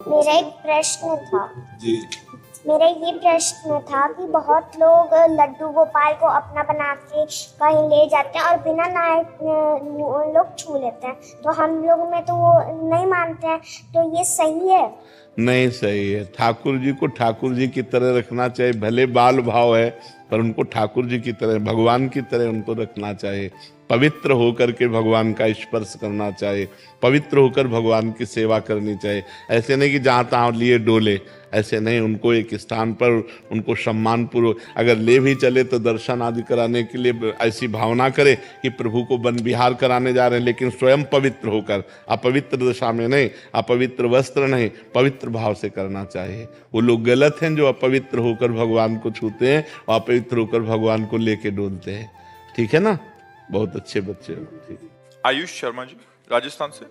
मेरा एक प्रश्न था। जी। मेरा ये प्रश्न था कि बहुत लोग लड्डू गोपाल को अपना बना के कहीं ले जाते हैं और बिना नहाए लोग छू लेते हैं, तो हम लोग में तो वो नहीं मानते हैं, तो ये सही है? नहीं सही है। ठाकुर जी को ठाकुर जी की तरह रखना चाहिए। भले बाल भाव है पर उनको ठाकुर जी की तरह, भगवान की तरह उनको रखना चाहिए। पवित्र होकर के भगवान का स्पर्श करना चाहिए, पवित्र होकर भगवान की सेवा करनी चाहिए। ऐसे नहीं कि जहाँ तहाँ लिए डोले, ऐसे नहीं। उनको एक स्थान पर उनको सम्मानपूर्वक अगर ले भी चले तो दर्शन आदि कराने के लिए ऐसी भावना करे कि प्रभु को वन विहार कराने जा रहे हैं, लेकिन स्वयं पवित्र होकर, अपवित्र दशा में नहीं, अपवित्र वस्त्र नहीं, पवित्र भाव से करना चाहिए। वो लोग गलत हैं जो अपवित्र होकर भगवान को छूते हैं और अपवित्र होकर भगवान को लेके डोलते हैं। ठीक है ना? बहुत अच्छे बच्चे हो। ठीक। आयुष शर्मा जी, राजस्थान से।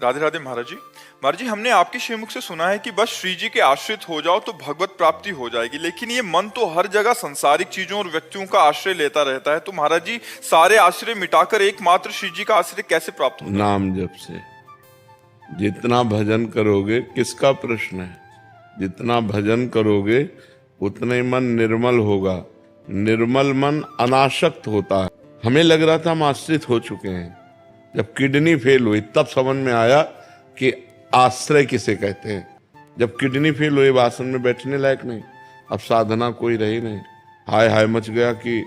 राधे राधे महाराज जी। महाराज जी, हमने आपके श्रीमुख से सुना है कि बस श्री जी के आश्रित हो जाओ तो भगवत प्राप्ति हो जाएगी, लेकिन ये मन तो हर जगह संसारिक चीजों और व्यक्तियों का आश्रय लेता रहता है। तो महाराज जी, सारे आश्रय मिटाकर एकमात्र श्री जी का आश्रय कैसे प्राप्त होगा? नाम जप से। जितना भजन करोगे, किसका प्रश्न है? जितना भजन करोगे उतने मन निर्मल होगा। निर्मल मन अनासक्त होता है। हमें लग रहा था हम आश्रित हो चुके हैं। जब किडनी फेल हुई तब समझ में आया कि आश्रय किसे कहते हैं। जब किडनी फेल हुई, आसन में बैठने लायक नहीं, अब साधना कोई रही नहीं। हाय हाय मच गया कि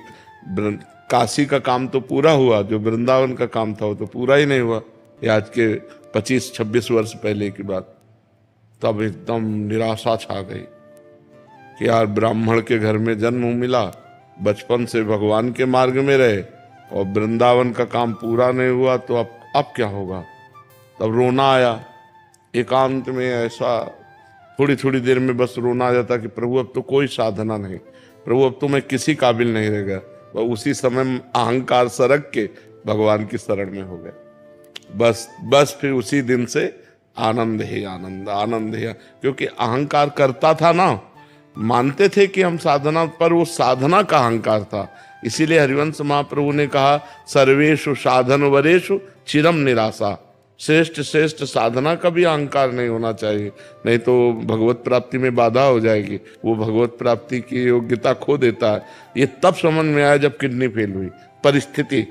काशी का काम तो पूरा हुआ, जो वृंदावन का काम था वो तो पूरा ही नहीं हुआ। ये आज के 25-26 वर्ष पहले की बात। तब एकदम निराशा छा गई कि यार ब्राह्मण के घर में जन्म मिला, बचपन से भगवान के मार्ग में रहे और वृंदावन का काम पूरा नहीं हुआ, तो अब क्या होगा? तब रोना आया एकांत में। ऐसा थोड़ी थोड़ी देर में बस रोना आ जाता कि प्रभु अब तो कोई साधना नहीं, प्रभु अब तो मैं किसी काबिल नहीं रह गया। वह उसी समय अहंकार सरक के भगवान की शरण में हो गया। बस फिर उसी दिन से आनंद ही आनंद, आनंद ही, क्योंकि अहंकार करता था ना, मानते थे कि हम साधना, पर वो साधना का अहंकार था। इसीलिए हरिवंश महाप्रभु ने कहा, सर्वेषु साधन वरेषु चिरम निराशा। श्रेष्ठ श्रेष्ठ साधना का भी अहंकार नहीं होना चाहिए, नहीं तो भगवत प्राप्ति में बाधा हो जाएगी। वो भगवत प्राप्ति की योग्यता खो देता है। ये तब समझ में आया जब किडनी फेल हुई। परिस्थिति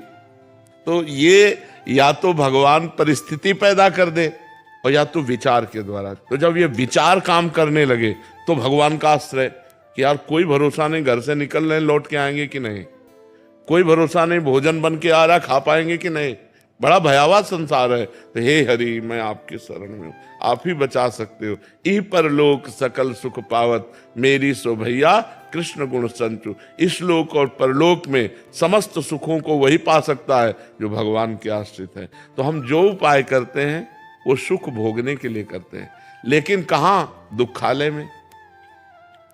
तो ये या तो भगवान परिस्थिति पैदा कर दे और या तो विचार के द्वारा। तो जब ये विचार काम करने लगे तो भगवान का आश्रय कि यार कोई भरोसा नहीं, घर से निकल रहे लौट के आएंगे कि नहीं, कोई भरोसा नहीं भोजन बन के आ रहा खा पाएंगे कि नहीं, बड़ा भयावह संसार है। तो हे हरि, मैं आपके शरण में हूं, आप ही बचा सकते हो। ई परलोक सकल सुख पावत, मेरी सो भैया कृष्ण गुण संचु। इस लोक और परलोक में समस्त सुखों को वही पा सकता है जो भगवान के आश्रित है। तो हम जो उपाय करते हैं वो सुख भोगने के लिए करते हैं, लेकिन कहाँ? दुखालय में।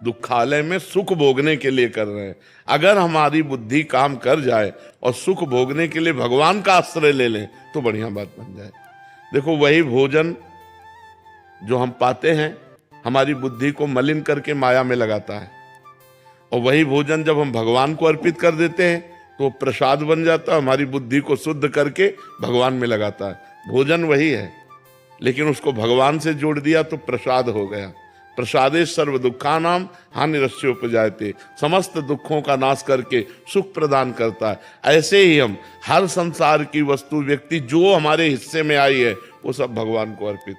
दुखालय में सुख भोगने के लिए कर रहे हैं। अगर हमारी बुद्धि काम कर जाए और सुख भोगने के लिए भगवान का आश्रय ले लें तो बढ़िया बात बन जाए। देखो, वही भोजन जो हम पाते हैं हमारी बुद्धि को मलिन करके माया में लगाता है, और वही भोजन जब हम भगवान को अर्पित कर देते हैं तो प्रसाद बन जाता है, हमारी बुद्धि को शुद्ध करके भगवान में लगाता है। भोजन वही है, लेकिन उसको भगवान से जोड़ दिया तो प्रसाद हो गया। प्रसादे सर्व दुखानाम हानिरस्योपजायते, समस्त दुखों का नाश करके सुख प्रदान करता है। ऐसे ही हम हर संसार की वस्तु, व्यक्ति जो हमारे हिस्से में आई है वो सब भगवान को अर्पित